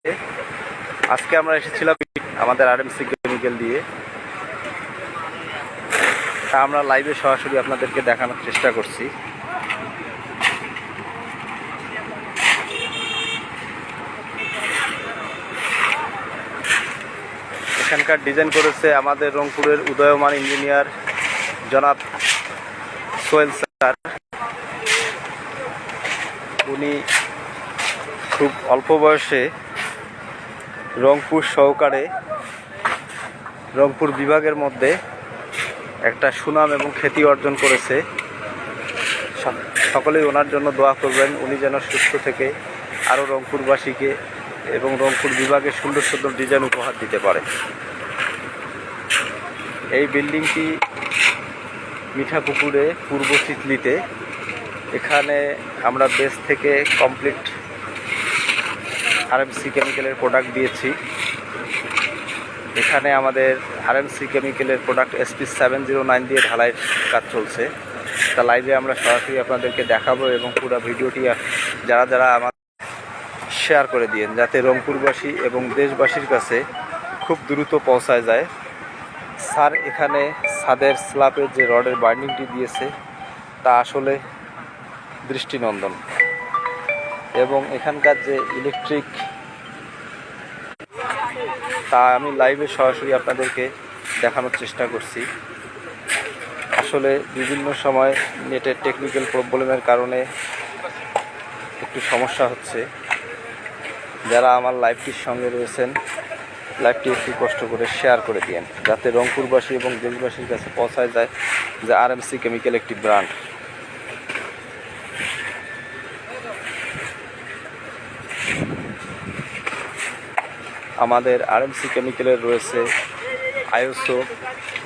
আজকে আমরা এসেছিলাম আমাদের আরএমসি কেমিক্যাল দিয়ে, তা আমরা লাইভে সরাসরি আপনাদেরকে দেখানোর চেষ্টা করছি। এখানকার ডিজাইন করেছে আমাদের রংপুরের উদয়মান ইঞ্জিনিয়ার জনাব সোহেল স্যার। উনি খুব অল্প বয়সে রংপুর সহকারে রংপুর বিভাগের মধ্যে একটা সুনাম এবং খ্যাতি অর্জন করেছে। সকলেই ওনার জন্য দোয়া করবেন, উনি যেন সুস্থ থেকে আরও রংপুরবাসীকে এবং রংপুর বিভাগে সুন্দর সুন্দর ডিজাইন উপহার দিতে পারে। এই বিল্ডিংটি মিঠাপুকুরে পূর্ব চিতলিতে। এখানে আমরা বেস থেকে কমপ্লিট আরএমসি কেমিক্যালের প্রোডাক্ট দিয়েছি। এখানে আমাদের আরএমসি কেমিক্যালের প্রোডাক্ট SP709 দিয়ে ঢালাইয়ের কাজ চলছে। তা লাইভে আমরা সরাসরি আপনাদেরকে দেখাবো এবং পুরো ভিডিওটি যারা যারা আমার শেয়ার করে দিয়েন, যাতে রংপুরবাসী এবং দেশবাসীর কাছে খুব দ্রুত পৌঁছায় যায়। স্যার এখানে ছাদের স্ল্যাবের যে রডের বাইন্ডিংটি দিয়েছে তা আসলে দৃষ্টিনন্দন, এবং এখানকার যে ইলেকট্রিক তা আমি লাইভে সরাসরি আপনাদেরকে দেখানোর চেষ্টা করছি। আসলে বিভিন্ন সময় নেটের টেকনিক্যাল প্রবলেমের কারণে একটু সমস্যা হচ্ছে। যারা আমার লাইভটির সঙ্গে রয়েছেন, লাইভটি একটু কষ্ট করে শেয়ার করে দিয়েন, যাতে রংপুরবাসী এবং দেশবাসীর কাছে পৌঁছায় যায় যে আরএমসি কেমিক্যাল একটি ব্র্যান্ড। আমাদের আরএমসি কেমিক্যালের রয়েছে ISO,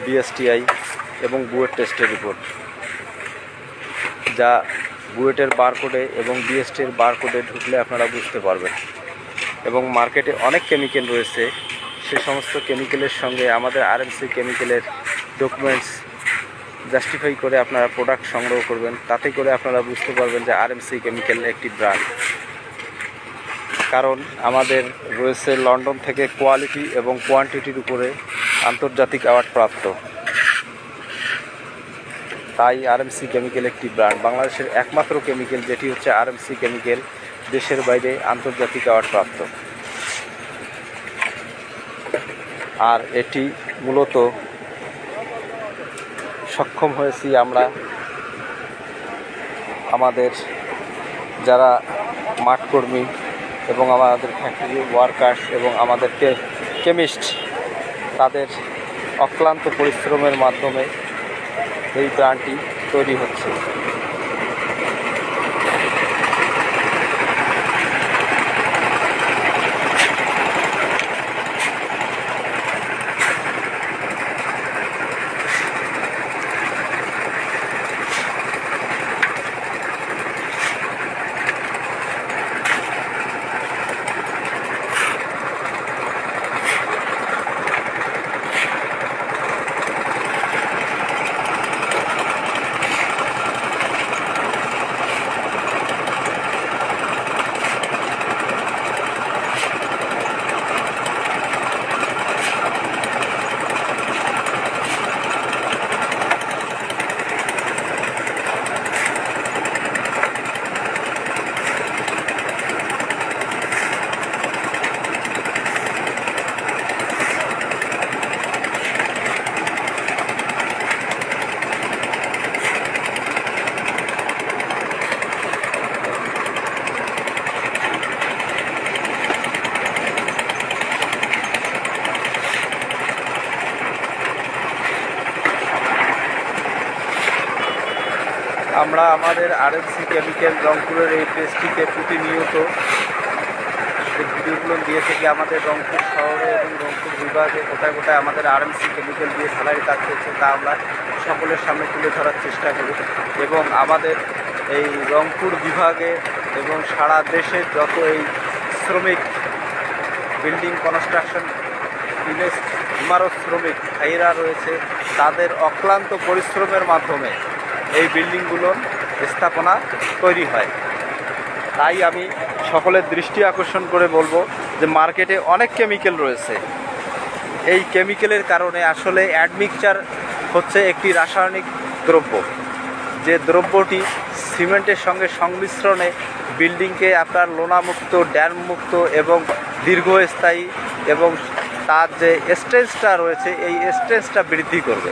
BSTI এবং বুয়েট টেস্টের রিপোর্ট, যা বুয়েটের বারকোডে এবং BSTর বারকোডে ঢুকলে আপনারা বুঝতে পারবেন। এবং মার্কেটে অনেক কেমিক্যাল রয়েছে, সে সমস্ত কেমিক্যালের সঙ্গে আমাদের আরএমসি কেমিক্যালের ডকুমেন্টস জাস্টিফাই করে আপনারা প্রোডাক্ট সংগ্রহ করবেন। তাতে করে আপনারা বুঝতে পারবেন যে আরএমসি কেমিক্যাল একটি ব্র্যান্ড। কারণ আমাদের রয়েছে লন্ডন থেকে কোয়ালিটি এবং কোয়ান্টিটির উপরে আন্তর্জাতিক অ্যাওয়ার্ড প্রাপ্ত। তাই আরএমসি কেমিক্যাল একটি ব্র্যান্ড, বাংলাদেশের একমাত্র কেমিক্যাল যেটি হচ্ছে আরএমসি কেমিক্যাল দেশের বাইরে আন্তর্জাতিক অ্যাওয়ার্ড প্রাপ্ত। আর এটি মূলত সক্ষম হয়েছি আমরা আমাদের যারা মাঠকর্মী এবং আমাদের ফ্যাক্টরি ওয়ার্কার্স এবং আমাদের কেমিস্ট, তাদের অক্লান্ত পরিশ্রমের মাধ্যমে এই ব্র্যান্ডটি তৈরি হচ্ছে। আমরা আমাদের আরএমসি কেমিক্যাল রংপুরের এই পেজটিতে প্রতিনিয়ত ভিডিওগুলো দিয়ে থাকি। আমাদের রংপুর শহরে এবং রংপুর বিভাগে কোথায় কোথায় আমাদের আরএমসি কেমিক্যাল দিয়ে ঢালাইয়ের কাজ চলছে তা আমরা সকলের সামনে তুলে ধরার চেষ্টা করি। এবং আমাদের এই রংপুর বিভাগে এবং সারা দেশের যত এই শ্রমিক, বিল্ডিং কনস্ট্রাকশন, ইমারত শ্রমিক ভাইয়েরা রয়েছে, তাদের অক্লান্ত পরিশ্রমের মাধ্যমে এই বিল্ডিংগুলোর স্থাপনা তৈরি হয়। তাই আমি সকলের দৃষ্টি আকর্ষণ করে বলবো যে মার্কেটে অনেক কেমিক্যাল রয়েছে। এই কেমিক্যালের কারণে আসলে অ্যাডমিক্সচার হচ্ছে একটি রাসায়নিক দ্রব্য, যে দ্রব্যটি সিমেন্টের সঙ্গে সংমিশ্রণে বিল্ডিংকে আপনার লোনামুক্ত, ড্যামমুক্ত এবং দীর্ঘস্থায়ী এবং তার যে স্ট্রেংথটা রয়েছে এই স্ট্রেংথটা বৃদ্ধি করবে।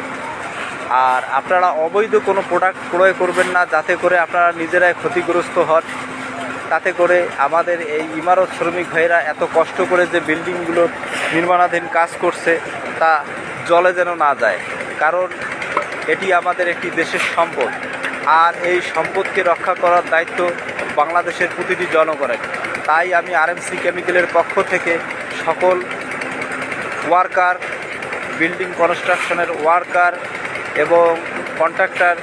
আর আপনারা অবৈধ কোনো প্রোডাক্ট ক্রয় করবেন না, যাতে করে আপনারা নিজেরাই ক্ষতিগ্রস্ত হন। তাতে করে আমাদের এই ইমারত শ্রমিক ভাইরা এত কষ্ট করে যে বিল্ডিংগুলো নির্মাণাধীন কাজ করছে তা জলে যেন না যায়, কারণ এটি আমাদের একটি দেশের সম্পদ। আর এই সম্পদকে রক্ষা করার দায়িত্ব বাংলাদেশের প্রতিটি জনগণের। তাই আমি আরএমসি কেমিক্যালের পক্ষ থেকে সকল ওয়ার্কার, বিল্ডিং কনস্ট্রাকশনের ওয়ার্কার এবং কন্ট্রাক্টর,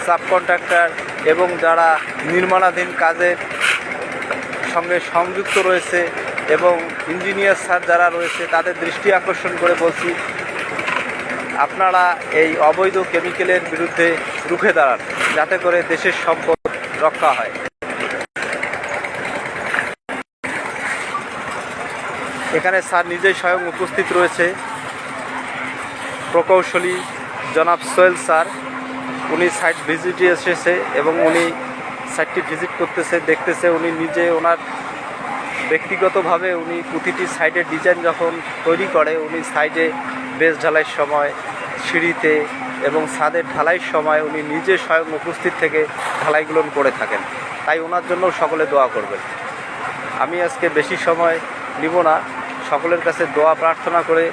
সাবকন্ট্রাক্টর এবং যারা নির্মাণাধীন কাজের সঙ্গে সংযুক্ত রয়েছে এবং ইঞ্জিনিয়ার স্যার যারা রয়েছে তাদের দৃষ্টি আকর্ষণ করে বলছি, আপনারা এই অবৈধ কেমিক্যালের বিরুদ্ধে রুখে দাঁড়ান, যাতে করে দেশের সম্পদ রক্ষা হয়। এখানে স্যার নিজেই স্বয়ং উপস্থিত রয়েছে, প্রকৌশলী জনাব সোহেল স্যার। উনি সাইট ভিজিটে এসেছে এবং উনি সাইটটি ভিজিট করতেছে, দেখতেছে। উনি নিজে ওনার ব্যক্তিগতভাবে উনি প্রতিটি সাইটের ডিজাইন যখন তৈরি করে, উনি সাইডে বেস ঢালাইয়ের সময়, সিঁড়িতে এবং ছাদের ঢালাইয়ের সময় উনি নিজে স্বয়ং উপস্থিত থেকে ঢালাইগুলো করে থাকেন। তাই ওনার জন্য সকলে দোয়া করবেন। আমি আজকে বেশি সময় নিব না, সকলের কাছে দোয়া প্রার্থনা করে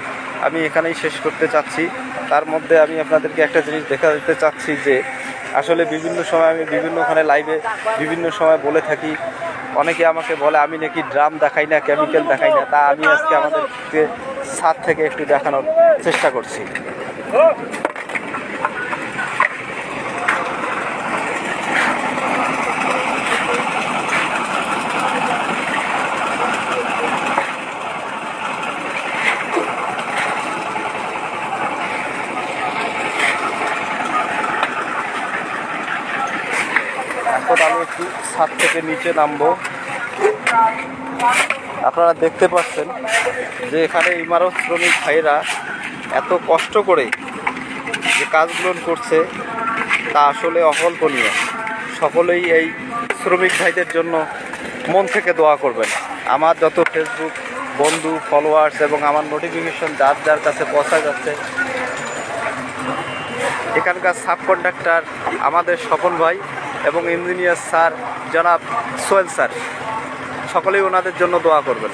আমি এখানেই শেষ করতে চাচ্ছি। তার মধ্যে আমি আপনাদেরকে একটা জিনিস দেখা দিতে চাচ্ছি যে আসলে বিভিন্ন সময় আমি বিভিন্নখানে লাইভে বিভিন্ন সময় বলে থাকি, অনেকে আমাকে বলে আমি নাকি ড্রাম দেখাই না, কেমিক্যাল দেখাই না। তা আমি আজকে আমাদেরকে ছাদ থেকে একটু দেখানোর চেষ্টা করছি। এখন আমি একটু ছাদ থেকে নিচে নামবো। আপনারা দেখতে পাচ্ছেন যে এখানে ইমারত শ্রমিক ভাইরা এত কষ্ট করে যে কাজগুলো করছে তা আসলে অকল্পনীয়। সকলেই এই শ্রমিক ভাইদের জন্য মন থেকে দোয়া করবেন। আমার যত ফেসবুক বন্ধু, ফলোয়ার্স এবং আমার নোটিফিকেশন যার যার কাছে পৌঁছা যাচ্ছে, এখানকার সাবকন্ট্রাক্টর আমাদের স্বপন ভাই এবং ইঞ্জিনিয়ার স্যার জনাব সোহেল স্যার, সকলেই ওনাদের জন্য দোয়া করবেন।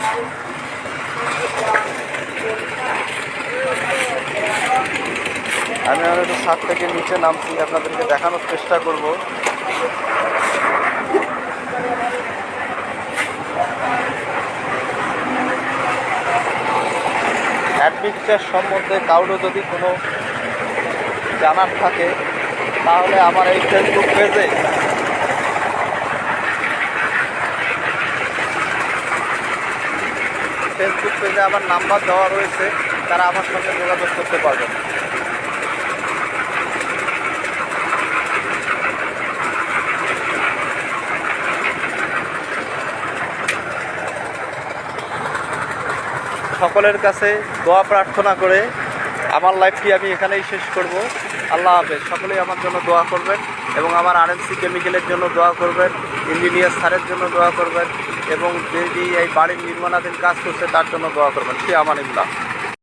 আমি একটু ছাদ থেকে নিচে নামছি, আপনাদেরকে দেখানোর চেষ্টা করব। অ্যাডমিক্সচার সম্বন্ধে কারো যদি কোনো জানার থাকে তাহলে আমার এই ফেসবুক পেজে আমার নাম্বার দেওয়া রয়েছে, তারা আমার সঙ্গে যোগাযোগ করতে পারবেন। সকলের কাছে দোয়া প্রার্থনা করে আমার লাইফটি আমি এখানেই শেষ করব। আল্লাহ হাফেজ। সকলেই আমার জন্য দোয়া করবেন এবং আমার আরএমসি কেমিক্যালের জন্য দোয়া করবেন, ইঞ্জিনিয়ার স্যারের জন্য দোয়া করবেন এবং যে এই বাড়ির নির্মাণাধীন কাজ করছে তার জন্য দোয়া করবেন। ফি আমানিল্লাহ।